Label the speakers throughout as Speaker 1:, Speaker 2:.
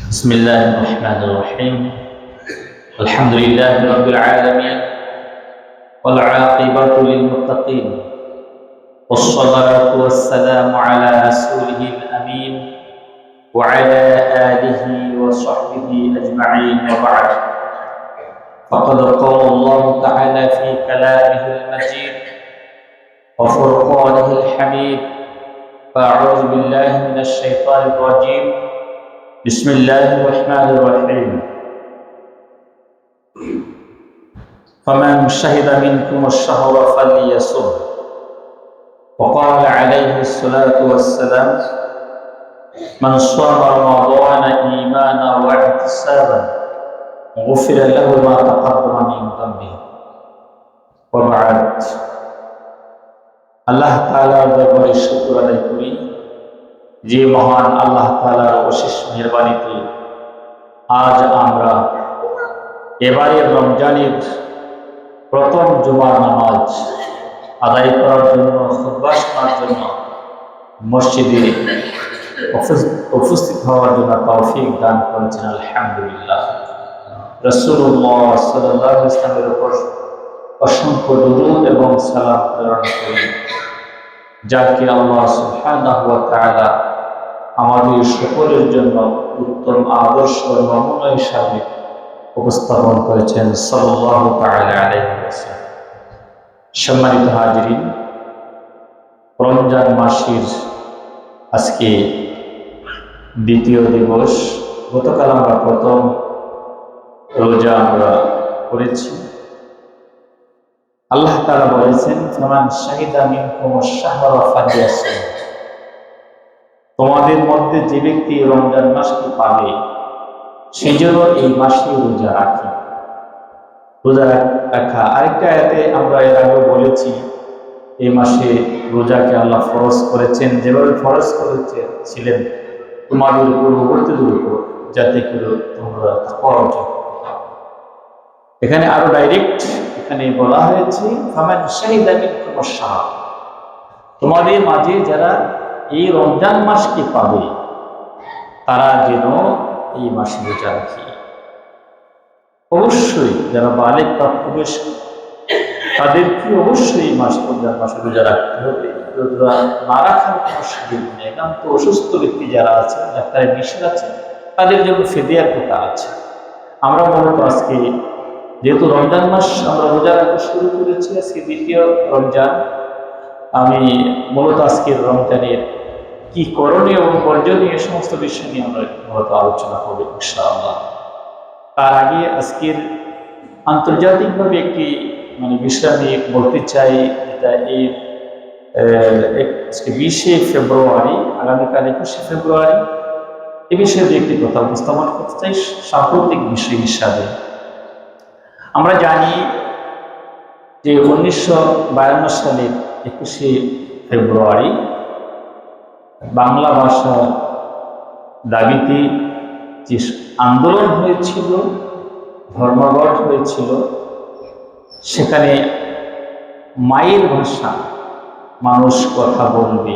Speaker 1: بسم الله الرحمن الرحيم. الحمد لله رب العالمين والعاقبة للمتقين والصلاة والسلام على رسوله الأمين وعلى آله وصحبه أجمعين وبعد. فقد قال الله تعالى في كلامه المجيد وفرقانه الحميد: فأعوذ بالله من الشيطان الرجيم. بسم الله الرحمن الرحيم. فمن شهد منكم الشهر فليصم. وقال عليه الصلاة والسلام: من صام رمضان إيمانا واحتسابا غفر له ما تقدم من ذنبه وبعد. আল্লাহ তাআলার দরবারে শুকর আদায় করি যে মহান আল্লাহ তাআলার অশেষ মেহেরবানিতে আজ আমরা এবারের রমজানের প্রথম জুমার নামাজ আদায় করার জন্য, খুতবা শোনার জন্য মসজিদে উপস্থিত হওয়ার জন্য তৌফিক দান করেছেন। আলহামদুলিল্লাহ। রাসূলুল্লাহ সাল্লাল্লাহু আলাইহি ওয়াসাল্লামের উপর অসংখ্য দুরূদ এবং সালাম প্রেরণ করি, যাকে আল্লাহ সুবহানাহু ওয়া তাআলা আমাদের সকলের জন্য উত্তম আদর্শ নমুনা হিসাবে উপস্থাপন করেছেন সাল্লাল্লাহু তাআলা আলাইহি ওয়াসাল্লাম। সম্মানিত হাজিরিন, রমজান মাসের আজকে দ্বিতীয় দিবস। গতকাল আমরা প্রথম রোজা আমরা করেছি। আল্লাহ তাআলা বলেছেন, ফামান শাহিদা মিনকুমুশ শাহরা ফালিয়াসুম। তোমাদের মধ্যে যে ব্যক্তি রমজান মাসকে পাবে সে যেন এই মাসে রোজা রাখে। রোজা রাখা আরেকটা আয়াতে আমরা এর আগে বলেছি, এই মাসে রোজাকে আল্লাহ ফরজ করেছেন, যেভাবে ফরজ করেছিলেন তোমাদের পূর্ববর্তীদের উপর, যাতে করে তোমরা তাকওয়া অর্জন করতে পারো। এখানে আরো ডাইরেক্ট এখানে বলা হয়েছে, ফামান শাহিদা মিনকুমুশ শাহর। তোমাদের মাঝে যারা এই রমজান মাসকে পাবে তারা যেন এই মাসে রোজা রাখে। অবশ্যই যারা বালিগ প্রাপ্তবয়স্ক তাদেরকে অবশ্যই এই রমজান মাসে রোজা রাখতে হবে। রোজা না রাখার কোনো সুযোগ নেই। একান্ত অসুস্থ ব্যক্তি যারা আছেন, ডাক্তারের নিষেধ আছে, তাদের জন্য ফিদিয়ার কথা আছে। আমরা মূলত আজকে যেহেতু রমজান মাস আমরা রোজা রাখা শুরু করেছি, আজকে দ্বিতীয় রমজান, আমি মূলত আজকের রমজানের কি করণীয় এবং বর্জনীয় এই সমস্ত বিষয় নিয়ে আমরা মূলত আলোচনা করব ইনশাআল্লাহ। তার আগে আজকের আন্তর্জাতিকভাবে একটি বিষয় আমি বলতে চাই, যেটা এই 20শে ফেব্রুয়ারি, আগামীকাল 21শে ফেব্রুয়ারি, এ বিষয়ে একটি কথা উপস্থাপন করতে চাই সাম্প্রতিক বিষয় হিসাবে। আমরা জানি যে 1952 সালের 21শে ফেব্রুয়ারি বাংলা ভাষার দাবিতে যে আন্দোলন হয়েছিল, ধর্মঘট হয়েছিল, সেখানে মায়ের ভাষা মানুষ কথা বলবে,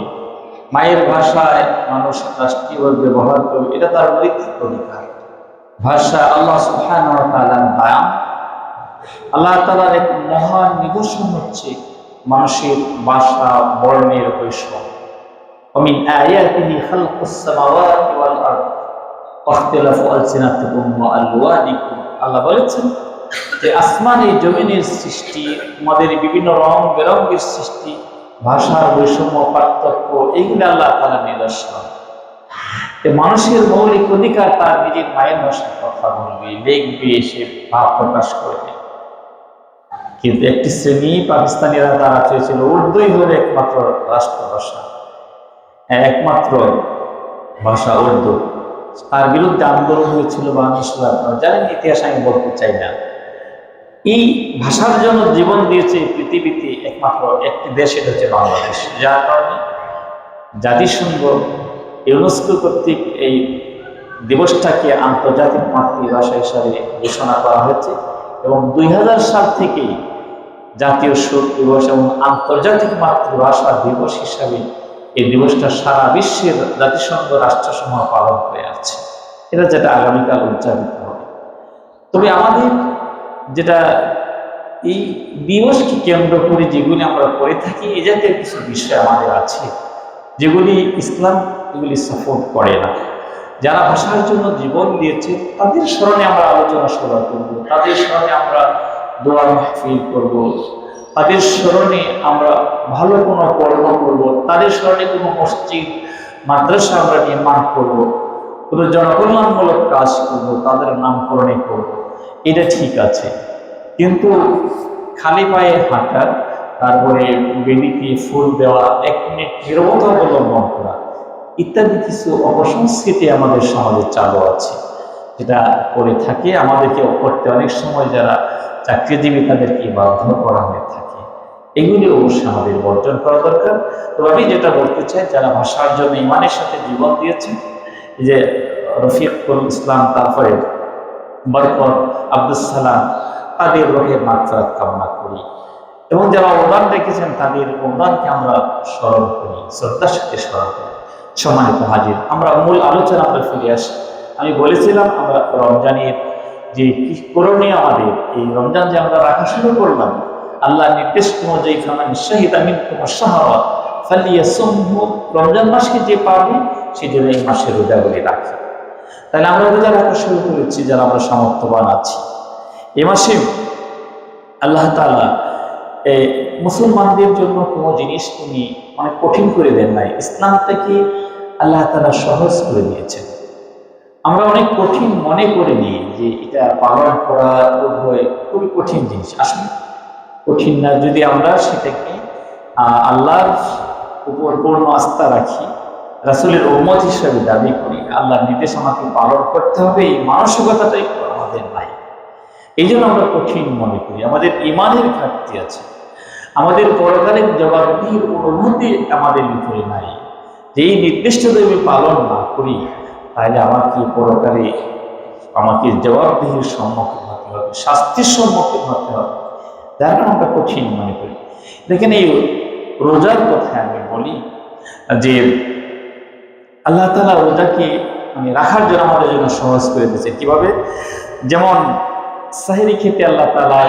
Speaker 1: মায়ের ভাষায় মানুষ রাষ্ট্রীয়ভাবে ব্যবহার করবে, এটা তার নৈতিক অধিকার। ভাষা আল্লাহ সুবহানাহু ওয়া তাআলার দান। আল্লাহ তাআলার এক মহান নিদর্শন হচ্ছে মানুষের ভাষা বর্ণের বৈষম্য। ومن آياته خلق السماوات والأرض واختلاف ألسنتكم وألوانكم। আল্লাহ বলেছেন যে আসমানে জমিনের সৃষ্টি, আমাদের বিভিন্ন রং বেরঙের সৃষ্টি, ভাষার বৈষম্য, পার্থক্য, এইগুলো আল্লাহ তাআলার নিদর্শন। মানুষের মৌলিক অধিকার তার নিজের মায়ের ভাষায় কথা বলবে, লিখবে, সে ভাব প্রকাশ করবে। কিন্তু একটি শ্রেণী পাকিস্তানিরা তারা চেয়েছিল উর্দুই হলে একমাত্র রাষ্ট্রভাষা, একমাত্র ভাষা উর্দু। তার বিরুদ্ধে আন্দোলন হয়েছিল বাংলাদেশে। আপনারা জানেন, ইতিহাস আমি বলতে চাই না। এই ভাষার জন্য জীবন দিয়েছে পৃথিবীতে একমাত্র একটি দেশ, এটা হচ্ছে বাংলাদেশ। যার কারণে জাতিসংঘ ইউনেস্কো কর্তৃক এই দিবসটাকে আন্তর্জাতিক মাতৃভাষা হিসাবে ঘোষণা করা হয়েছে এবং 2000 সাল থেকেই জাতীয় শোক দিবস এবং আন্তর্জাতিক মাতৃভাষা দিবস হিসাবে এই দিবসটা সারা বিশ্বের জাতিসংঘ রাষ্ট্রসমূহ পালন করে আছে। এটা যেটা আগামীকাল উদযাপিত হবে। তবে আমাদের যেটা এই দিবসকে কেন্দ্র করে যেগুলি আমরা করে থাকি, এই জাতীয় কিছু বিষয় আমাদের আছে যেগুলি ইসলাম এগুলি সাপোর্ট করে না। যারা ভাষার জন্য জীবন দিয়েছে তাদের স্মরণে আমরা আলোচনা সভা করব, তাদের স্মরণে আমরা দোয়া মাহফিল করব, তাদের স্মরণে আমরা ভালো কোনো কর্ম করব, তাদের স্মরণে কোনো মসজিদ মাদ্রাসা আমরা নির্মাণ করব, কোনো জনকল্যাণমূলক কাজ করব, তাদের নামকরণে করব। এটা ঠিক আছে, কিন্তু খালি পায়ে হাঁটা, তারপরে বেদিতে ফুল দেওয়া, 1 মিনিট নীরবতা অবলম্বন করা ইত্যাদি কিছু অপসংস্কৃতি আমাদের সমাজে চালু আছে, যেটা করে থাকে। আমাদেরকে করতে অনেক সময় যারা চাকরিজীবী তাদেরকে বাধ্য করা হয়ে থাকে। এগুলি অবশ্যই আমাদের বর্জন করা দরকার। তো আমি যেটা বলতে চাই, যারা ভাষার জন্য ইমানের সাথে জীবন দিয়েছেন, যে রফিকুল ইসলাম, তারপরে বরকত, আব্দুল সালাম, তাদের রোহের মাগফিরাত কামনা করি, এবং যারা অবদান রেখেছেন তাদের অবদানকে আমরা স্মরণ করি, শ্রদ্ধার সাথে স্মরণ করি। সম্মানিত হাজির, আমরা মূল আলোচনা আমরা ফিরে আসি। আমি বলেছিলাম আমরা রমজানের যে কি করণীয়, আমাদের এই রমজান যে আমরা রাখা শুরু করলাম, আল্লাহ নির্দেশ অনুযায়ী ফামান শাহিদা মিনকুম আশ-শাহরা ফালিয়াসুমহু, রমজান মাসকে যে পাবে সে যেন এই মাসের রোজাগুলি রাখে। তাহলে আমরা রোজা রাখা শুরু করেছি যারা আমরা সামর্থ্যবান আছি। এ মাসে আল্লাহ তাআলা মুসলমানদের জন্য কোনো জিনিস তিনি অনেক কঠিন করে দেন নাই, ইসলামটাকে আল্লাহ তাআলা সহজ করে দিয়েছেন। আমরা অনেক কঠিন মনে করে নিই যে এটা পালন করা বোধহয় খুবই কঠিন জিনিস। আসলে কঠিন না, যদি আমরা সেটাকে আল্লাহর উপর পূর্ণ আস্থা রাখি, রাসূলের উম্মত হিসেবে দাবি করি, আল্লাহর নির্দেশ আমাকে পালন করতে হবে, এই মানসিকতাটাই আমাদের নাই। এই জন্য আমরা কঠিন মনে করি, আমাদের ইমানের ঘাটতি আছে, আমাদের পরকালের জবাবদিহির অনুভূতি আমাদের ভিতরে নাই। যে এই নির্দিষ্ট যদি পালন না করি তাহলে আমাকে পরকালে আমাকে জবাবদিহির সম্মুখীন হতে হবে, শাস্তির সম্মুখীন হতে হবে, যার কারণে আমরা কঠিন মনে করি। দেখেন এই রোজার কথা আমি বলি যে আল্লাহ তাআলা রোজাকে রাখার জন্য আমাদের জন্য সহজ করে দিয়েছে। কিভাবে? যেমন সাহরি খেতে আল্লাহ তাআলা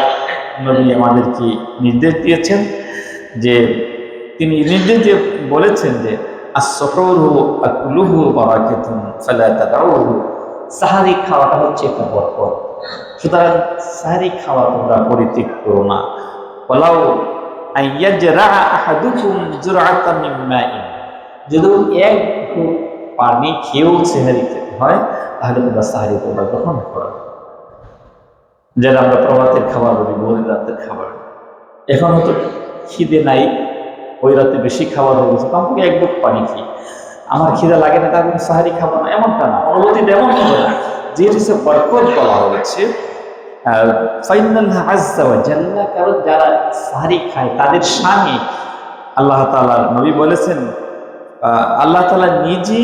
Speaker 1: নবী আমাদেরকে নির্দেশ দিয়েছেন, যে তিনি নির্দেশ দিয়ে বলেছেন যে আস-সুহুরু আকুলুহু বারাকাতুন ফালা তাদউহু, সাহরি খাওয়াটা হচ্ছে একটা বরকত, সুতরাং সাহরি খাওয়া তোমরা পরিত্যাগ করো না। ওয়ালাউ আইয়াজরা আহাদুকুম জুরআতাম মিন মাইন, যদি এক ঘুট পানি খেয়েও সাহরি খেতে হয় তাহলে তোমরা সাহরি তোমরা গ্রহণ করো। যেটা আমরা প্রভাতের খাবার বলি, ভোরের রাতের খাবার। এখন হয়তো খিদে নাই, ওই রাতে বেশি খাবার হয়ে গেছে, কমপক্ষে 1 ঘুট পানি খেয়ে আমার খিদে লাগে না, তার সাহারি খাবো না, এমনটা না, অনুভূতিটা এমন হবে না। যেহেতু সে বরকত বলা হয়েছে, কারণ যারা সাহারি খায় তাদের সামনে আল্লাহ তাআলা নবী বলেছেন, আল্লাহ তাআলা নিজে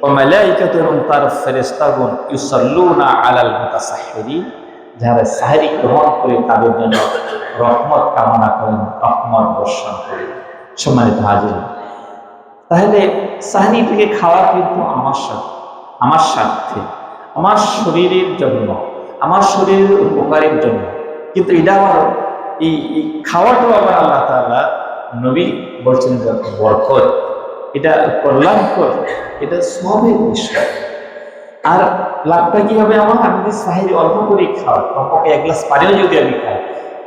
Speaker 1: ও মালাইকাতু এবং তার ফেরেশতাগণ ইউসাল্লুনা আলাল মুতাসাহহিরিন, যারা সাহরি গ্রহণ করে তাদের জন্য রহমত কামনা করেন, রহমত বর্ষণ করেন। সম্মানিত হাজির, তাহলে সাহরি থেকে খাওয়া কিন্তু আমার স্বার্থে, আমার শরীরের জন্য, আমার শরীরের উপকারের জন্য, কিন্তু এটা আবার এই খাওয়াটাও আবার আল্লাহ তাআলা নবী বলছেন যে বরকত, এটা কল্যাণকর, এটা সবের বিষয়। আর লাভটা কি হবে আমার? আমি যদি সাহরি অল্প করে খাওয়া, কমপক্ষে 1 গ্লাস পানিও যদি আমি খাই,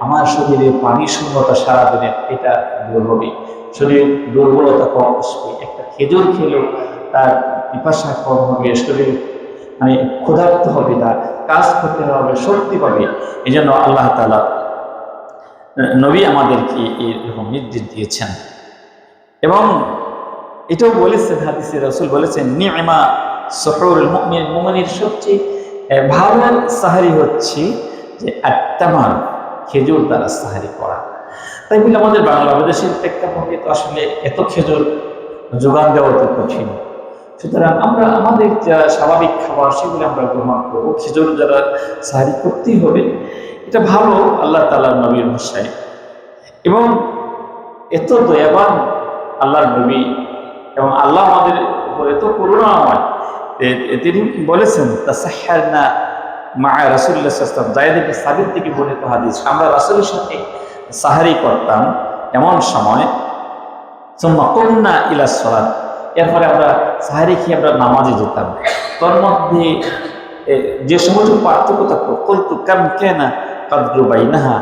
Speaker 1: আমার শরীরে পানি শূন্যতা সারাদিনের এটা দূর হবে, শরীর দুর্বলতা কম আসবে। একটা খেজুর খেলেও তার পিপাসা কম হবে, শরীর ক্ষুধার্ত হবে, তার কাজ করতে হবে, শক্তি পাবে। এই জন্য আল্লাহ তাআলা নবী আমাদেরকে এরকম নির্দেশ দিয়েছেন। এবং এটাও বলেছেন হাদিসে, রাসূল বলেছেন নি'মা সুহুরুল মুমিন, মুমিনের সবচেয়ে ভালো সাহরি হচ্ছে যে আত-তামার, খেজুর দ্বারা সাহরি করা। তাই বলে আমাদের বাংলাদেশের প্রেক্ষাপটে তো আসলে এত খেজুর যোগান দেওয়া তো কঠিন, সুতরাং আমরা আমাদের যা স্বাভাবিক খাবার সেগুলো আমরা গ্রহণ করবো। খেজুর যারা সাহরি করতেই হবে, এটা ভালো আল্লাহ তাআলার নবীর ভাষায়। এবং এত দয়াবান আল্লাহর নবী, এবং আল্লাহ আমাদের উপর এত করুণাময়, তিনি বলেছেন তাসাহহারনা মা রাসূলুল্লাহ সাল্লাল্লাহু আলাইহি ওয়াসাল্লাম, যায়েদ ইবনে সাবিত থেকে বর্ণিত হাদিস, আমরা রাসূলের সাথে সাহারি করতাম এমন সময় সুম্মা কুমনা ইলা সালাত, এরপরে আমরা সাহারি খেয়ে আমরা নামাজে যেতাম। তোর মধ্যে যে সমস্ত পার্থক্য থাকতো কুলতু কাম কানা কাদরু বাইনাহা,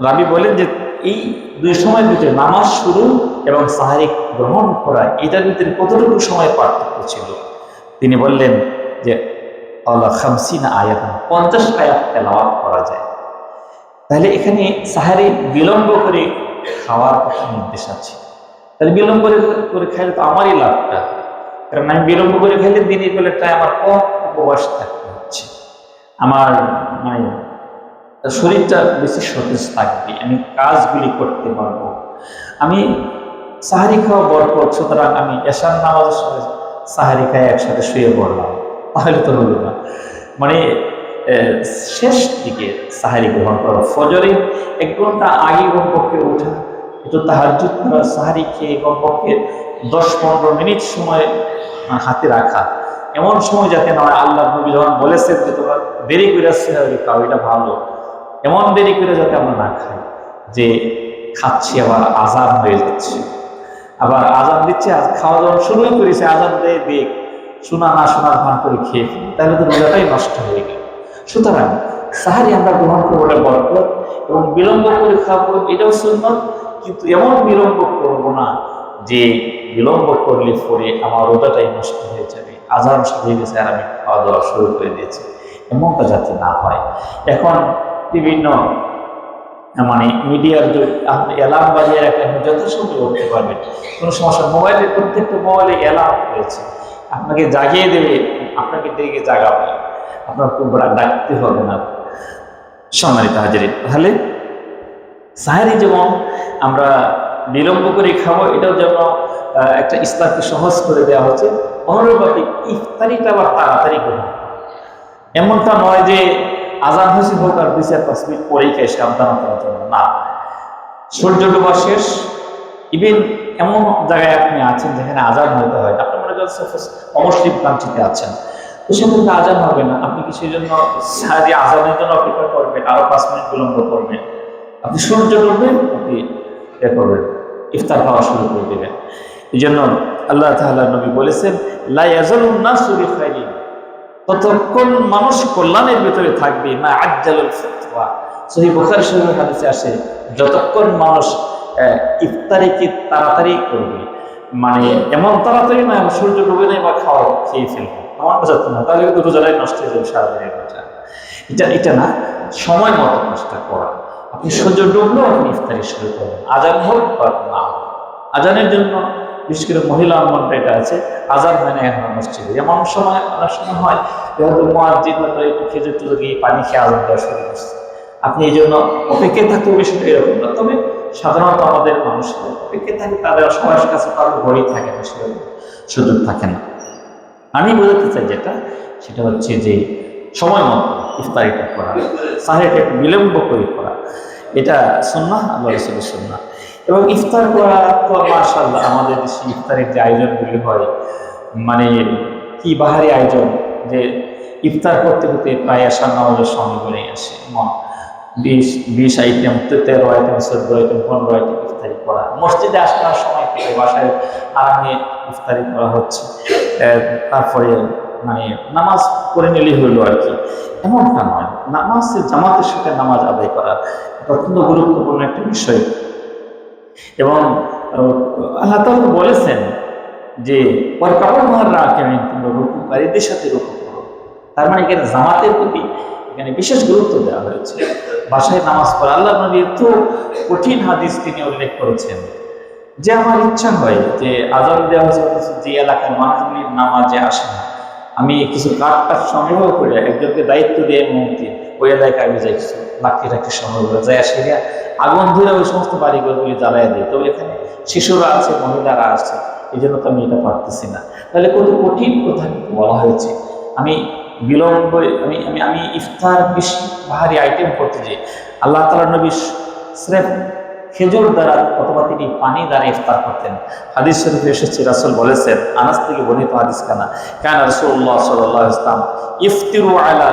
Speaker 1: রাবি বলেন যে এই দুই সময়ের ভিতরে নামাজ শুরু এবং সাহারি গ্রহণ করা এটার ভিতরে কতটুকু সময় পার্থক্য ছিল। তিনি বললেন যে আল্লাহ 50 আয়াত, 50 আয়াত তেলাওয়াত করা যায়। তাহলে এখানে সাহারি বিলম্ব করে খাওয়ার কথা নির্দেশ আছে। তাহলে বিলম্ব করে খাইলে তো আমারই লাভটা, কারণ আমি বিলম্ব করে খাইলে দিনের বেলাটায় আমার কম উপবাস থাকতে হচ্ছে, আমার মানে শরীরটা বেশি সতেজ থাকবে, আমি কাজগুলি করতে পারবো। আমি সাহারি খাওয়া বরকত, সুতরাং আমি এশার নামাজের সময় সাহারি খাই একসাথে শুয়ে পড়লাম, তাহলে তো হলো না। মানে শেষ দিকে সাহারি গ্রহণ করা, ফজরে 1 ঘন্টা আগে কমপক্ষে ওঠা, একটু তাহাজ্জুদ করা, সাহারি খেয়ে কমপক্ষে 10-15 মিনিট সময় হাতে রাখা, এমন সময় যাতে না হয় আল্লাহ নবী যখন বলেছেন যে তোমরা দেরি করে সাহারি খাও, এটা ভালো, এমন দেরি করে যাতে আমরা না খাই যে খাচ্ছি আবার আজান হয়ে যাচ্ছে, আবার আজান দিচ্ছে, খাওয়া দাওয়া শুরুই করেছে, আজান দিয়ে দেখ শোনা না শোনার ভান করে খেয়ে ফেলি, তাহলে তো রোজাটাই নষ্ট হয়ে গেল। সুতরাং সাহারি আমরা গ্রহণ করবো, এটা বরকত, এবং বিলম্ব করে খাবো এটাও সুন্নত, কিন্তু এমন বিলম্ব করবো না যে বিলম্ব করলে পরে আমার রোজাটাই নষ্ট হয়ে যাবে, আজান হয়ে গেছে আর আমি খাওয়া দাওয়া শুরু করে দিয়েছি, এমনটা যাতে না হয়। এখন বিভিন্ন মানে মিডিয়ার যে আপনি অ্যালার্ম বাজিয়ে রাখলে আপনি যথাসময় করতে পারবেন, কোনো সমস্যা। মোবাইলের প্রত্যেকটা মোবাইলে অ্যালার্ম রয়েছে, আপনাকে জাগিয়ে দেবে, আপনাকে ডেকে জাগাবে, আপনার খুব ডাকতে হবে না। সম্মানিত হাজিরিন, তাহলে সাহারি যেমন আমরা বিলম্ব করে খাবো, এটাও যেন একটা ইসলামকে সহজ করে দেওয়া হচ্ছে, অনুরূপভাবে ইফতারিটা আবার তাড়াতাড়ি গ্রহণ, এমনটা নয় যে আজান হয়েছে হোক আর 2-4-5 মিনিট পরেই খাই সাবধানতার জন্য, না। সূর্য ডোবা শেষ, ইভেন এমন জায়গায় আপনি আছেন যেখানে আজান হইতে হয়, আপনি মনে করছেন অমুসলিম কান্ট্রিতে আছেন, তো সেখানে আজান হবে না, আপনি কি সেই জন্য সাহারি আজানের জন্য অপেক্ষা করবেন, আরো 5 মিনিট বিলম্ব করবেন? আপনি সূর্য ডুববেন, আপনি এ করবেন, ইফতার খাওয়া শুরু করে দেবেন। এই জন্য আল্লাহ তাআলা নবী বলেছেন লা ইয়াজালুন নাসু বিখাইরিন, ততক্ষণ মানুষ কল্যাণের ভিতরে থাকবে, মা আজ্জালুল ফিতরা, সহিহ বুখারী শরীফের হাদিসে আসে যতক্ষণ মানুষ ইফতারিকে তাড়াতাড়ি করবে, মানে এমন তাড়াতাড়ি না সূর্য ডুবে নেই বা খাওয়া খেয়ে ফেলবে, আমার বোঝাতে না, তাহলে কিন্তু রোজাটাই নষ্ট হয়ে যাবে সারাদিনের রোজা। এটা না, সময় মতো কাজটা করা। আপনি সূর্য ডুবলো আপনি ইফতারি শুরু করবেন, আজান হোক বা না হোক। আজানের জন্য বিশেষ করে মহিলা আমলটা এটা আছে, আজান হয় না এখন মসজিদে, এমন সময় অনেক সময় হয় যেহেতু মুয়াজ্জিন হয়তো একটু খেজুর টুজুর গিয়ে পানি খেয়ে আজান দেওয়া শুরু করছে, আপনি এই জন্য অপেক্ষায় থাকতে হবে, বিষয়টা এরকম না। তবে সাধারণত আমাদের মানুষের অপেক্ষায় থাকে, তাদের সবার কাছে কারো ঘড়ি থাকে না, সেরকম সুযোগ থাকে না। আমি বোঝাতে চাই যেটা, সেটা হচ্ছে যে সময় মতো ইফতারিটা করা, সাহারিটা একটু বিলম্ব করে করা, এটা সুন্নাহ, আল্লাহ রাসূলের সুন্নাহ। এবং ইফতার করা তো মাশাআল্লাহ আমাদের দেশে ইফতারের যে আয়োজনগুলি হয়, মানে কি বাহারি আয়োজন, যে ইফতার করতে করতে প্রায় আসার নামাজের সময় করে আসে, 20 আইটেম, 13 আইটেম, 14 আইটেম, 15 আইটেম ইফতারি করা, মসজিদে আসার সময় বাসায় আরামে ইফতারি করা হচ্ছে, তারপরে মানে নামাজ পড়ে নিলেই হইলো আর কি, এমনটা নয়। নামাজ জামাতের সাথে নামাজ আদায় করা অত্যন্ত গুরুত্বপূর্ণ একটা বিষয়। এবং আল্লাহ তাআলা বলেছেন যে তোমরা রুকুকারীদের সাথে রুকু করো, তার মানে এখানে জামাতের প্রতি এখানে বিশেষ গুরুত্ব দেওয়া হয়েছে। বাসায় নামাজ পড়া, আল্লাহ নবী তো কঠিন হাদিস তিনি উল্লেখ করেছেন যে আমার ইচ্ছা হয় যে আজান দেওয়া হয়েছে যে এলাকার মানুষগুলির নামাজে আসে না, আমি কিছু কাঠ সংগ্রহ করে একজনকে দায়িত্ব দিয়ে মুক্তি ওই এলাকায় আমি যাই, কিছু লাঠি সংগ্রহ করে যাই, আসে আগুন ধরে ওই সমস্ত বাড়িঘরগুলি জ্বালাই দিই। তবে এখানে শিশুরা আছে, মহিলারা আছে, এই জন্য তো আমি এটা পারতেছি না। তাহলে কত কঠিন কথা বলা হয়েছে। আমি বিলম্ব আমি আমি আমি ইফতার বেশি বাহারি আইটেম করতে যাই, আল্লাহ তাআলা নবী স্রেফ খেজুর দ্বারা অথবা তিনি পানি দ্বারা ইফতার করতেন। হাদিস শরীফে এসেছে, রাসূল বলেছেন, আনাস থেকে বর্ণিত হাদিস কানা কানা রাসূলুল্লাহ সাল্লাল্লাহু আলাইহি ওয়াসাল্লাম ইফতিরু আলা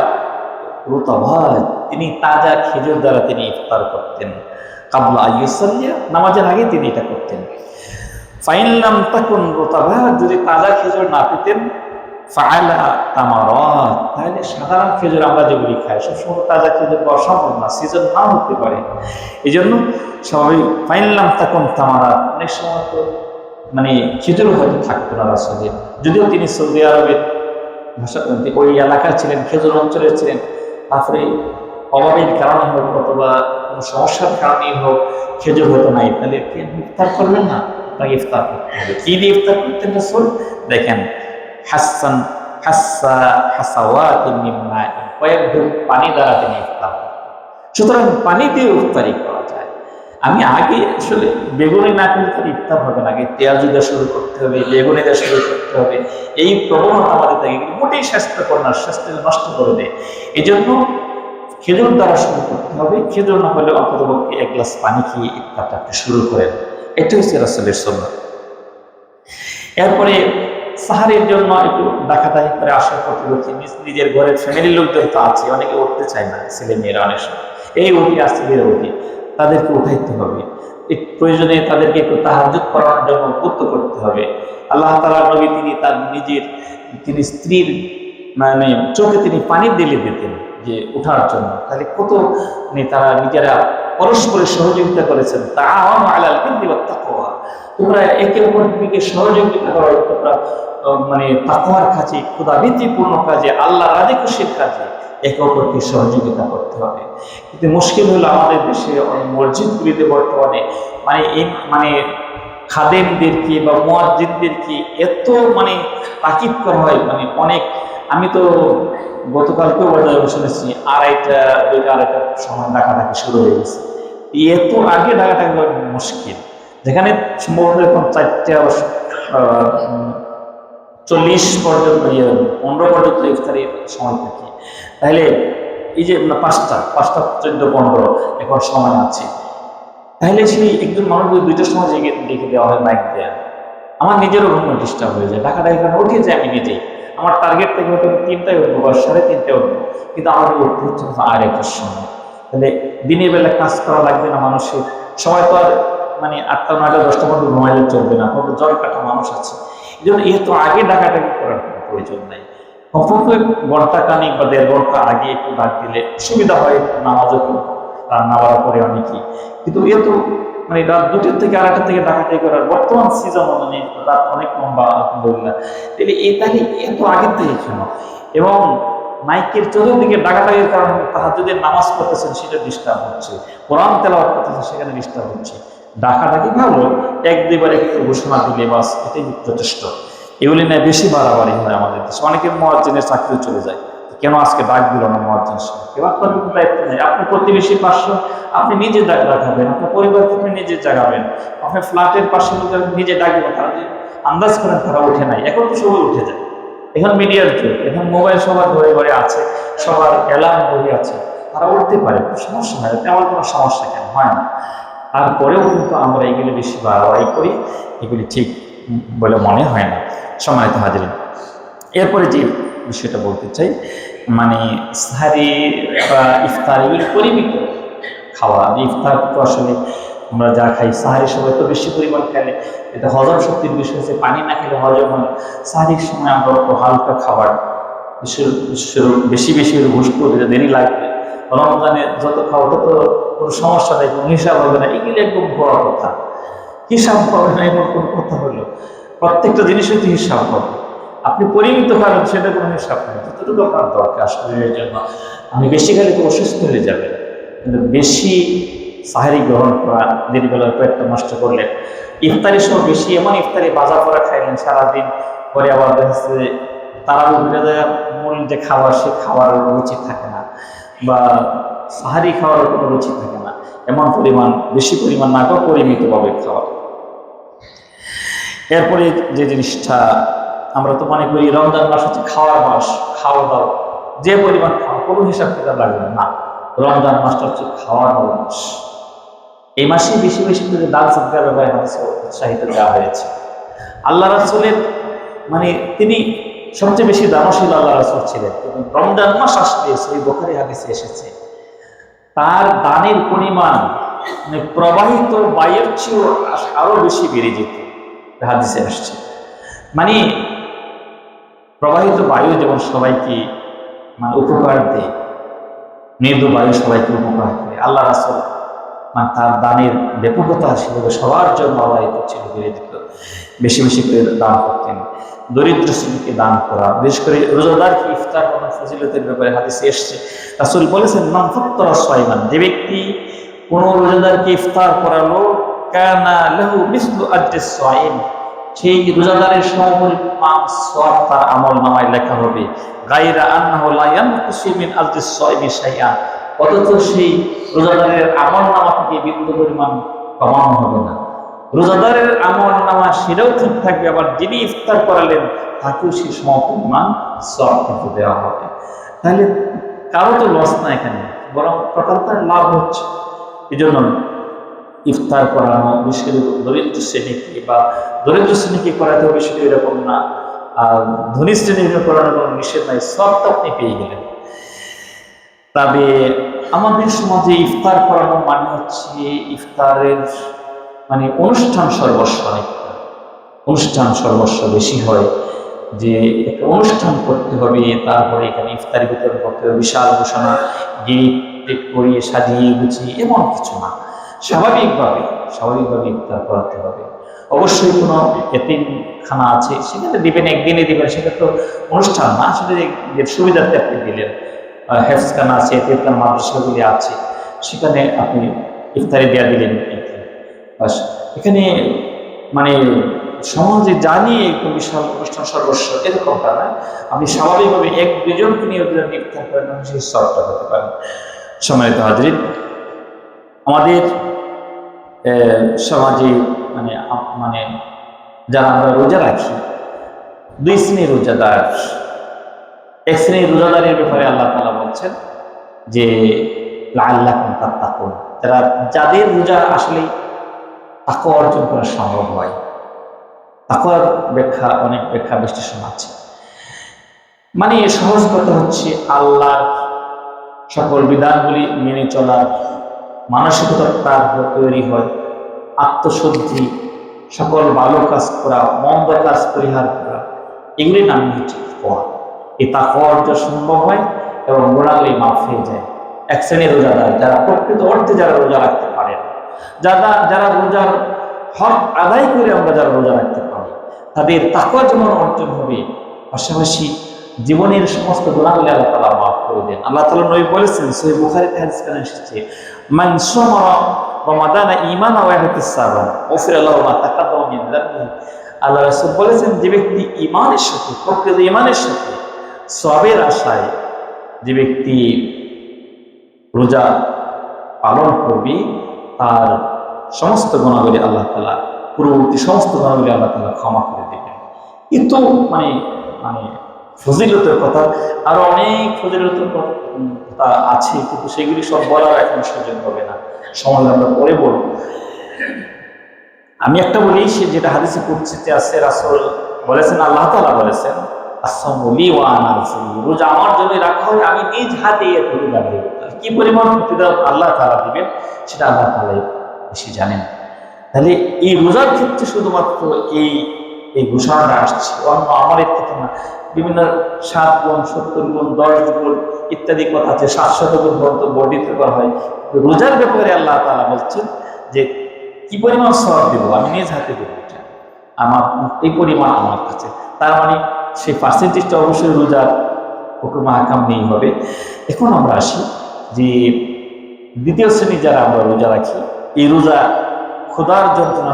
Speaker 1: রুতাবাত, তিনি তাজা খেজুর দ্বারা তিনি ইফতার করতেন। কাবলা আইয়ুসাল্লিয়া, নামাজের আগে তিনি এটা করতেন। ফাইন লাম তাকুন রুতাবাত, যদি তাজা খেজুর না পেতেন, ফাআলা তামারাত, তাহলে সাধারণ খেজুর আমরা যেগুলি খাই সবসময় তাজা খেজুর পাওয়া সম্ভব না, সিজন নাও হতে পারে। এই জন্য স্বাভাবিক ফাইনলাম তখন তামারাত, অনেক সময় তো মানে খেজুর হয়তো থাকতো না রাসূলের, যদিও তিনি সৌদি আরবের ভাষা ওই এলাকার ছিলেন, খেজুর অঞ্চলের ছিলেন। তারপরে অভাবের কারণে হোক অথবা কোনো সমস্যার কারণেই হোক খেজুর হতো নাই, তাহলে ইফতার করবেন না, তাকে ইফতার করতে হবে। কি দিয়ে ইফতার করতেন রাসূল? দেখেন, হাসান হাসা হাসাওয়াতিন মিন মাইন, কয়েক ঢোক পানি দ্বারা তিনি ইফতার করতেন। সুতরাং পানি দিয়ে ইফতারি করা যায়। আমি আগে আসলে বেগুনি না করলে তার ইফতার হবে না, আগে পেঁয়াজু দিয়ে শুরু করতে হবে, বেগুনি দিয়ে শুরু করতে হবে, এই প্রবণতা আমাদের থাকে, মোটেই স্বাস্থ্যকর না, স্বাস্থ্য নষ্ট করে দেয়। এই জন্য খেজুর দ্বারা শুরু করতে হবে, খেজুর না হলে অন্ততপক্ষে এক গ্লাস পানি খেয়ে ইফতারটা আপনি শুরু করেন। এটা হচ্ছে রাসূলের সুন্নাত। এরপরে সাহারের জন্য একটু ডাকাডাকি করে আসার প্রতিবর্তী নিজের ঘরের ফ্যামিলির লোকজন তো আছে, অনেকে উঠতে চায় না, ছেলে মেয়েরা অনেক সময় এই উঠি আসতে বেড়ে উঠি, তাদেরকে উঠাইতে হবে, প্রয়োজনে তাদেরকে একটু তাহাজ্জুদ করার জন্য উদ্বুদ্ধ করতে হবে। আল্লাহ তাআলা নবী তিনি তার তিনি স্ত্রীর মানে চোখে তিনি পানি দিলে দিতেন যে উঠার জন্য, তাহলে কত তারা নিজেরা পরস্পরের সহযোগিতা করেছেন। তাআওয়ানু আলাল বিররি ওয়াত তাকওয়া, তোমরা একে অপরকে সহযোগিতা করো, তোমরা মানে তাকওয়ার কাজে, ক্ষুধাবৃত্তিপূর্ণ কাজে, আল্লাহ রাজি খুশির কাজে একে অপরকে সহযোগিতা করতে হবে। কিন্তু মুশকিল হলো আমাদের দেশে মসজিদগুলিতে বর্তমানে মানে খাদেমদেরকে বা মুয়াজ্জিনদেরকে এত তাকিদ করা হয়, অনেক, আমি তো গতকালকেও শুনেছি 2:30 সময় ডাকাডাকি শুরু হয়ে গেছে। এত আগে ডাকাডাকি মুশকিল, যেখানে সম্ভবত এখন 4:40 পর্যন্ত 15 পর্যন্ত ইফতারির সময় থাকে, তাহলে এই যে 5:14-15 এখন সময় আছে, তাহলে সেই একজন মানুষ যদি 2টার সময় ডেকে দেওয়া হয় বাইক দেওয়া, আমার নিজেরও ঘুম ডিস্টার্ব হয়ে যায়, ডাকাডাকি কারণে উঠে যায় আমি নিজেই। আমার টার্গেট থেকে হয়তো 3টায় উঠবো বা 3:30টায় উঠবো, কিন্তু আমাকে উঠতে হচ্ছে আর একটা সময়। তাহলে দিনের বেলা কাজ করা লাগবে না মানুষের, সময় তো আর 8টা 9টা 10টা পর্যন্ত ঘুমাইলে চলবে না, কত জল কাটা মানুষ আছে। এই জন্য এত আগে ডাকাডাকি করার কোনো প্রয়োজন নাই। কমপক্ষে ঘন্টা খানিক বা 1.5 ঘন্টা আগে একটু ডাক দিলে সুবিধা হয়, নামাজও রান্না বাড়া করে অনেকেই। কিন্তু এত রাত 2টা থেকে 2:30 থেকে ডাকাডাকি করার বর্তমান সিজন অনুযায়ী রাত অনেক লম্বা আলহামদুলিল্লাহ, তাহলে এত আগের থেকে কেন? এবং মাইকের চতুর্দিকে ডাকাডাকির কারণে তাহাজ্জুদের নামাজ পড়তেছেন সেটা ডিস্টার্ব হচ্ছে, কোরআন তেলাওয়াত করতেছেন সেখানে ডিস্টার্ব হচ্ছে। ডাকাডাকি ভালো, 1-2বার একটু ঘোষণা দিলে বাস এটাই যথেষ্ট। এগুলি নিয়ে বেশি বাড়াবাড়ি হয় আমাদের দেশে, অনেকে মুয়াজ্জিনের চাকরি চলে যায়, কেন আজকে ডাক দিল না মুয়াজ্জিন সাহেব? কেউ আপনার কোনো দায়িত্ব নেই, আপনি প্রতিবেশী পাশে আপনি নিজে ডাক রাখাবেন, আপনার পরিবারকে আপনি নিজে জাগাবেন, আপনার ফ্ল্যাটের পাশে নিজে ডাকবেন, তারা যে আন্দাজ করেন তারা উঠে নাই, এখন তো সবাই উঠে যায়। এখন মিডিয়ার যুগ, এখন মোবাইল সবার ঘরে ঘরে আছে, সবার অ্যালার্ম ঘরে আছে, তারা উঠতে পারে, সমস্যা হয়, তেমন কোনো সমস্যা কেন হয় না। তারপরেও কিন্তু আমরা এগুলি বেশি বাড়াবাড়ি করি, এগুলি ঠিক বলে মনে হয় না। সম্মানিত হাজিরিন, এরপরে যে বিষয়টা বলতে চাই, সাহারি বা ইফতার এগুলি পরিমিত খাওয়া। ইফতার তো আসলে আমরা যা খাই, সাহারির সময় তো বেশি পরিমাণ খেলে এটা হজম শক্তির বিষয় হচ্ছে, পানি না খেলে হজম হয়। সাহারির সময় আমরা একটু হালকা খাবার, বেশি বেশি ঘুষ করবে, দেরি লাগবে। রমজানে যত খাওয়া তত কোনো সমস্যা নেই, কোনো হিসাব হবে না, এগুলি একদম বড় কথা। হিসাব হবে না এমন কোনো কথা হলো, প্রত্যেকটা জিনিসের তো হিসাব হবে। আপনি পরিমিত খাবেন সেটা কোনো হিসাব নেই, যতটুকু আপনার দরকার শরীরের জন্য। আপনি বেশি খেলে তো অসুস্থ হয়ে যাবেন, কিন্তু বেশি সাহারি গ্রহণ করা, দেরিবেলার পেটটা নষ্ট করলেন। ইফতারির সময় বেশি এমন ইফতারি বাজা করা খাইলেন সারাদিন, পরে আবার দেখছে তারা উঠে যায়, মূল যে খাবার সে খাওয়ার রুচি থাকে না, বা সাহারি খাওয়ার কোনো রুচি থাকে না। এমন পরিমাণ বেশি পরিমাণ না করে পরিমিতভাবে খাওয়া। এরপরে যে জিনিসটা আমরা তো মনে করি রমজান মাস হচ্ছে খাওয়ার মাস, খাওয়া দাওয়া যে পরিমাণ খাওয়া কোনো হিসাব কিতাব লাগবে না, রমজান মাসটা হচ্ছে খাওয়ার মাস। এই মাসে বেশি বেশি করে দান সদকার ব্যাপারে হাদিসে উৎসাহিত দেওয়া হয়েছে। আল্লাহ রাসূলের মানে তিনি সবচেয়ে বেশি দানশীল আল্লাহ রাসূল ছিলেন। এবং রমজান মাস আসলে সহিহ বুখারী হাদিসে এসেছে তার দানের পরিমাণ মানে প্রবাহিত বায়ুর চেয়েও আরো বেশি বেড়ে যেত, হাদিসে আসছে। মানে প্রবাহিত বায়ু যেমন সবাইকে মানে উপকার দেয়, মৃদু বায়ু সবাইকে উপকার করে, আল্লাহ রাসূল মানে তার দানের ব্যাপকতা সেভাবে সবার জন্য আল্লাহ ছিল, বেড়ে দিত, বেশি বেশি করে দান করতেন। দরিদ্র শ্রেণীকে দান করা, বিশেষ করে রোজাদারকে ইফতার করার ফজিলতের ব্যাপারে হাদিসে এসেছে। রাসূল বলেছেন, মান ফাত্তারা সাইমান, যে ব্যক্তি কোন রোজাদারকে ইফতার করালো, কানা লাহু মিসলু আজরিস সাইম, সেই রোজাদারের সমপরিমাণ সওয়াব তার আমলনামায় লেখা হবে। গায়রা আন্নাহু লা ইয়ানকুসু মিন আজরিস সাইমি শাইআ, অথচ সেই রোজাদারের আমলনামা থেকে বিন্দু পরিমাণ কমানো হবে না। রোজাদারের আমলনামা সেটাও ঠিক থাকবে, আবার যিনি ইফতার করালেন তাকেও সে সমপরিমাণ সওয়াব কিন্তু দেওয়া হবে। তাহলে কারো তো লস না এখানে, বরং প্রকারতার লাভ হচ্ছে। এই জন্য ইফতার করানো, বিশেষ করে দরিদ্র শ্রেণীকে বা দরিদ্র শ্রেণীকে করাতে হবে সেটা এরকম না, আর ধনী শ্রেণীকে করানোর কোনো নিষেধ নাই, সবটা আপনি পেয়ে গেলেন। তবে আমাদের সমাজে ইফতার করানো মানে হচ্ছে ইফতারের মানে অনুষ্ঠান সর্বস্ব, অনেকটা অনুষ্ঠান সর্বস্ব বেশি হয়, যে একটা অনুষ্ঠান করতে হবে, তারপরে এখানে ইফতারি বিতরণ করতে হবে, বিশাল ঘোষণা গেট করিয়ে সাজিয়ে গুছিয়ে, এমন কিছু না। স্বাভাবিকভাবে ইফতার করাতে হবে। অবশ্যই কোনো এতিমখানা আছে, সেখানে দিবেন, একদিনে দিবেন, সেটা তো অনুষ্ঠান না, সেটা সুবিধার্থে আপনি দিলেন। হেফজখানা আছে, এতিমখানা মাদ্রাসাগুলি আছে, সেখানে আপনি ইফতারি দেওয়া দিলেন। এখানে মানে সমাজে জানি একটু বিশাল অনুষ্ঠান সর্বস্ব এরকমটা নয়, আপনি স্বাভাবিকভাবে এক দুজনকে নিয়ে ইফতার করেন, সেই সবটা হতে পারেন। সম্মানিত হাজরিন, আমাদের সমাজে মানে মানে যারা আমরা রোজা রাখি, দুই শ্রেণীর রোজাদার। এক শ্রেণীর রোজাদারের ব্যাপারে আল্লাহ তাআলা বলছেন যে লাআল্লাকুম তাত্তাকুন, যাদের রোজা আসলে তাকওয়া অর্জন করা সম্ভব হয়। তাকওয়ার অনেক ব্যাখ্যা বিশ্লেষণ আছে। মানে সহজ কথা হচ্ছে আল্লাহর সকল বিধানগুলি মেনে চলার মানসিকতা তার তৈরি হয়, আত্মশুদ্ধি, সকল ভালো কাজ করা, মন্দ কাজ পরিহার করা, এগুলির নাম হচ্ছে তাকওয়া। এই তাকওয়া অর্জন সম্ভব হয় এবং গুনাহগুলি মাফ হয়ে যায়। এক শ্রেণীর রোজাদার যারা প্রকৃত অর্থে যারা রোজা রাখতে পারে না, যারা রোজার হক আদায় করে আমরা যারা রোজা রাখতে পারি, তাদের তাকওয়া যেমন অর্জন হবে, পাশাপাশি জীবনের সমস্ত গুনাহগুলি আল্লাহ তাআলা মাফ করে দেন। আল্লাহ তাআলা নবী বলেছেন, সহিহ বুখারীতে হাদিস কানে এসেছে, মান সামা রমাদানা ঈমানান ওয়া ইহতিসাবান গফিরা লাহু মা তাকাদ্দামা মিন যানবিহি। আল্লাহ রাসূল বলেছেন, যে ব্যক্তি ঈমানের সাথে, প্রকৃত ঈমানের সাথে সওয়াবের আশায় যে ব্যক্তি রোজা পালন করবে, তার সমস্ত গুনাহগুলি আল্লাহ তাআলা, পূর্ববর্তী সমস্ত গুনাহগুলি আল্লাহ তাআলা ক্ষমা করে দেবেন। কিন্তু মানে মানে ফজিলতের কথা আরো অনেক ফজিলতের কথা আছে, কিন্তু সেগুলি সব বলার এখন সুযোগ হবে না, সময় আমরা পরে বলব। আমি একটা বলি, সে যেটা হাদিসে কুদসিতে আছে, রাসূল বলেছেন, আল্লাহ তাআলা বলেছেন, আসসামু লি ওয়া আনা আজজি, রোজা আমার জন্য রাখা হয়, আমি নিজ হাতে এর প্রতিদান দেব। কি পরিমাণ প্রতিদান আল্লাহ তাআলা দিবেন সেটা আল্লাহ তাআলাই বেশি জানেন। তাহলে এই রোজার ক্ষেত্রে শুধুমাত্র এই ঘোষণাটা আসছে, অন্য আমার কথা না। বিভিন্ন 7 গুণ, 70 গুণ, 10 গুণ ইত্যাদি কথা আছে, 700 গুণ পর্যন্ত বর্ণিত করা হয়। রোজার ব্যাপারে আল্লাহ তাআলা বলছেন যে কি পরিমাণ সওয়াব দেব, আমি নিজ হাতে দেবো, আমার এই পরিমাণ আমার কাছে। তার মানে সেই পার্সেন্টেজটা অবশ্যই রোজার হুকুম আহকাম নেই হবে। এখন আমরা আসি যে দ্বিতীয় শ্রেণী যারা আমরা রোজা রাখি, এই রোজা ক্ষুধার যন্ত্রণা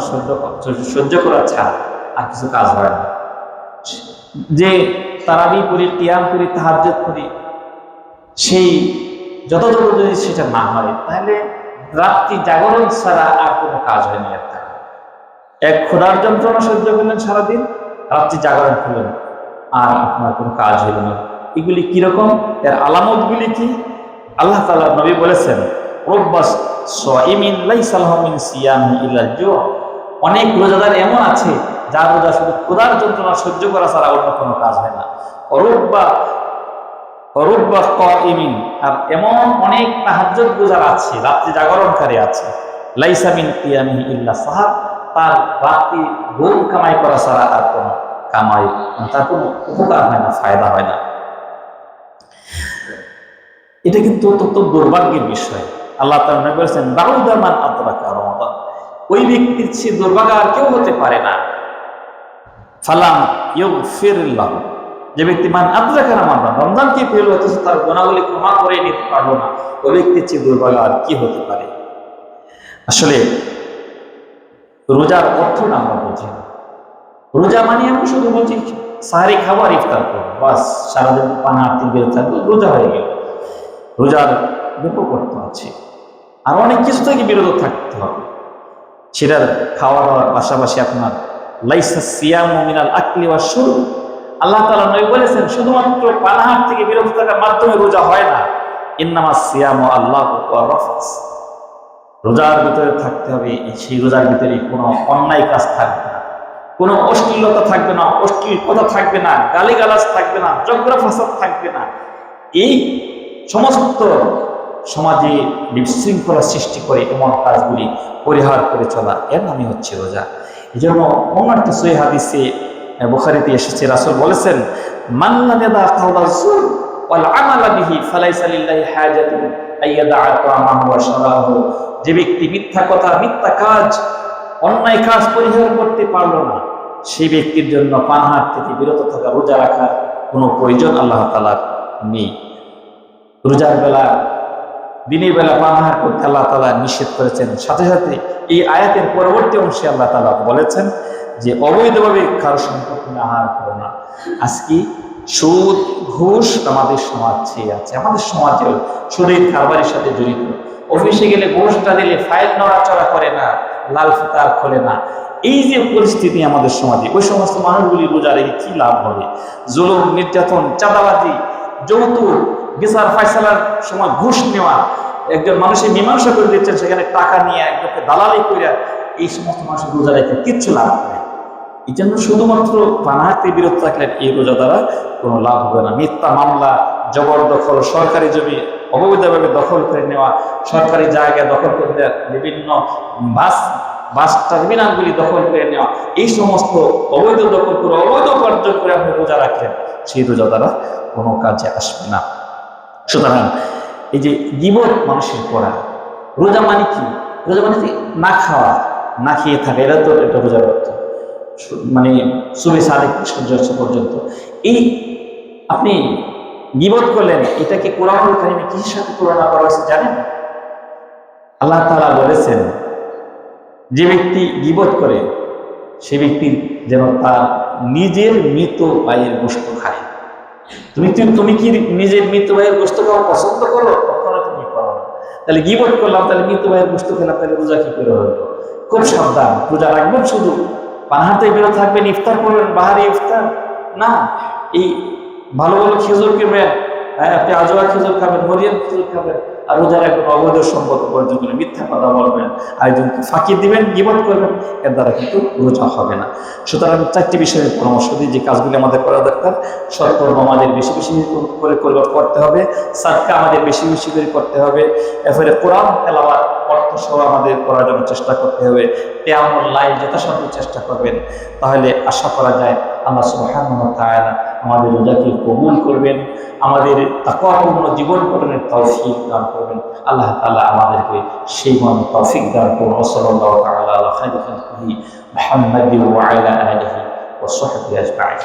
Speaker 1: সহ্য করা ছাড়া আর কিছু কাজ হয় না। যে তারাবি করি, কিয়াম করি, তাহাজ্জুদ করি, সেই যতটুকু যদি সেটা না হয়, তাহলে রাত্রি জাগরণ ছাড়া আর কোনো কাজ হয়নি। এক ক্ষুধার যন্ত্রণা সহ্য করলেন সারাদিন, রাত্রি জাগরণ করলেন, আর আপনার কোনো কাজ হইল না। এগুলি কিরকম, এর আলামতগুলি কি? আল্লাহ তাআলা নবী বলেছেন, সাইমিন লাইসা লাহু মিন সিয়ামিহি ইল্লাল জু'। অনেক রোজাদার এমন আছে যার রোজা শুধু ক্ষুধার যন্ত্রণা সহ্য করা ছাড়া অন্য কোনো কাজ হয় না। রুব্বা কাইমিন, আর এমন অনেক তাহাজ্জুদ গুজার আছে, রাত্রি জাগরণকারী আছে, লাইসা মিন কিয়ামিহি ইল্লা সাহার, তার রাত্রি ঘুম কামাই করা ছাড়া আর কোনো কামাই, তার কোনো উপকার হয় না, ফায়দা হয় না। এটা কিন্তু অত্যন্ত দুর্ভাগ্যের বিষয়। আল্লাহ তাআলা নবী বলেছেন, বাউদা মান আদরাকা রমাদান, ওই ব্যক্তির চেয়ে দুর্ভাগা আর কেউ হতে পারে না। ফালাম ইউগফিরুল্লাহ, যে ব্যক্তি মান আদরাকা রমাদান, রমজানকে পেল অথচ তার গুনাহগুলি ক্ষমা করে নিতে পারলো না, ওই ব্যক্তির চেয়ে দুর্ভাগা আর কি হতে পারে। আসলে রোজার অর্থটা আমরা বুঝি না। রোজা মানে আমরা শুধু বুঝি সাহারি খাবার ইফতার করবো, বাস সারাদিন পানা আটটি বেরো থাকবে, রোজা হয়ে গেল। রোজার ব্যাপক অর্থ আছে, আর অনেক কিছু থেকে বিরত থাকতে হবে। সেটার খাওয়া দাওয়ার পাশাপাশি আপনার লাইসা সিয়ামু মিনাল আকলি ওয়াশ শুরব, আল্লাহ তাআলা নবী বলেছেন শুধুমাত্র পানাহার থেকে বিরত থাকার মাধ্যমে রোজা হয় না। ইন্নামাস সিয়ামু আল্লাহু ওয়া রাফাস, রোজার ভিতরে থাকতে হবে, সেই রোজার ভিতরে কোনো অন্যায় কাজ থাকবে না, কোনো অশ্লীলতা থাকবে না, অশ্লীল কথা থাকবে না, গালিগালাজ থাকবে না, ঝগড়া ফাসাদ থাকবে না। এই সমস্ত সমাজে বিশৃঙ্খলা সৃষ্টি করে এমন কাজগুলি পরিহার করে চলা, এর নামই হচ্ছে রোজা। এই জন্য অন্য একটা সহিহ হাদিসে বুখারীতে এসেছে, রাসূল বলেছেন, মান লাম ইয়াদা কাওলা যুর ওয়াল আমালা বিহি ফালাইসা লিল্লাহি হাজাতুন আইয়াদা তাআমাহু ওয়া শারাবাহু, যে ব্যক্তি মিথ্যা কথা, মিথ্যা কাজ, অন্যায় কাজ পরিহার করতে পারলো না, সেই ব্যক্তির জন্য পানাহার থেকে বিরত থাকা, রোজা রাখার কোনো প্রয়োজন আল্লাহ তাআলার নেই। রোজার বেলা, দিনের বেলা পানাহার করতে আল্লাহ তাআলা নিষেধ করেছেন। সাথে সাথে এই আয়াতের পরবর্তী অংশে আল্লাহ তাআলা বলেছেন যে অবৈধভাবে কারো সম্পত্তি আহার করো না। আজকে সুদ ঘুষ আমাদের সমাজ ছেয়ে আছে, আমাদের সমাজে সুদের কারবারের সাথে জড়িত। অফিসে গেলে ঘুষটা দিলে ফাইল নড়াচড়া করে না, লাল ফিতা খোলে না। এই যে পরিস্থিতি আমাদের সমাজে, ওই সমস্ত মানুষগুলি রোজা রেখে কি লাভ হবে? জুলুম, নির্যাতন, চাঁদাবাজি, যৌতুক, বিচার ফায়সালার সময় ঘুষ নেওয়া, একজন মানুষের মীমাংসা করে দিচ্ছেন, সেখানে টাকা নিয়ে একজনকে দালালি করে, এই সমস্ত মানুষের রোজা রেখে কিচ্ছু লাভ নেই। এই জন্য শুধুমাত্র পানাহার থেকে বিরত থাকলে এই রোজা দ্বারা কোনো লাভ হবে না। মিথ্যা মামলা, জবরদখল, সরকারি জমি অবৈধভাবে দখল করে নেওয়া, সরকারি জায়গা দখল করে দেওয়া, বিভিন্ন বাস টার্মিনালগুলি দখল করে নেওয়া, এই সমস্ত অবৈধ দখল করে, অবৈধ উপার্জন করে আপনি রোজা রাখলেন, সেই রোজা দ্বারা কোনো কাজে আসবে না। সুতরাং এই যে গীবত মানুষের করা, রোজা মানে কি? রোজা মানে না খাওয়া, না খেয়ে থাকা, এটা তো একটা রোজার অর্থ। মানে সুবে সাদেক সূর্যাস্ত পর্যন্ত এই আপনি গীবত করলেন, এটাকে কোরআনুল কারীমে কিসের সাথে তুলনা করা হয়েছে জানেন? আল্লাহ তাআলা বলেছেন, যে ব্যক্তি গীবত করে সে ব্যক্তি যেন তার নিজের মৃত ভাইয়ের গোশত খায়। তুমি কি নিজের মৃত ভাইয়ের গোশত খাওয়া পছন্দ করো? কখনো তুমি করো না। তাহলে গীবত করলাম, তাহলে মৃত ভাইয়ের গোশত খেলাম, তাহলে রোজা কি করে হলো? খুব সাবধান, রোজা রাখবেন, শুধু পানাহার থেকে বিরত থাকবেন, ইফতার করবেন, বাহারি ইফতার না, এই ভালো ভালো খেজুর কিনবেন, আপনি আজোয়া খেজুর খাবেন, মরিয়াম খেজুর খাবেন, আর রোজা রাখবেন, অবৈধ সম্পদ উপার্জন করে মিথ্যা কথা বলবেন, আরেকজনকে ফাঁকি দিবেন, গীবত করবেন, এর দ্বারা কিন্তু রোজা হবে না। সুতরাং চারটি বিষয়ের পরামর্শ দিই, যে কাজগুলি আমাদের করা দরকার। সৎকর্ম আমাদের বেশি বেশি করে করতে হবে, সাদকা আমাদের বেশি বেশি করে করতে হবে, এরপরে কোরআন তেলাওয়াত অর্থ সহ আমাদের করার জন্য চেষ্টা করতে হবে, কিয়ামুল লাইল যথাসাধ্য চেষ্টা করবেন। তাহলে আশা করা যায় আল্লাহ সুবহানাহু ওয়া তাআলা আমাদের রোজাকে কবুল করবেন, আমাদের তাকওয়াপূর্ণ জীবন গঠনের তৌফিক দান করবেন। আল্লাহ তাআলা আমাদেরকে সেই মতো তৌফিক দান করুন। সাল্লাল্লাহু তাআলা আলা খায়রি খালকিহি মুহাম্মাদিন ওয়া আলা আলিহি ওয়া সাহবিহি আজমাইন।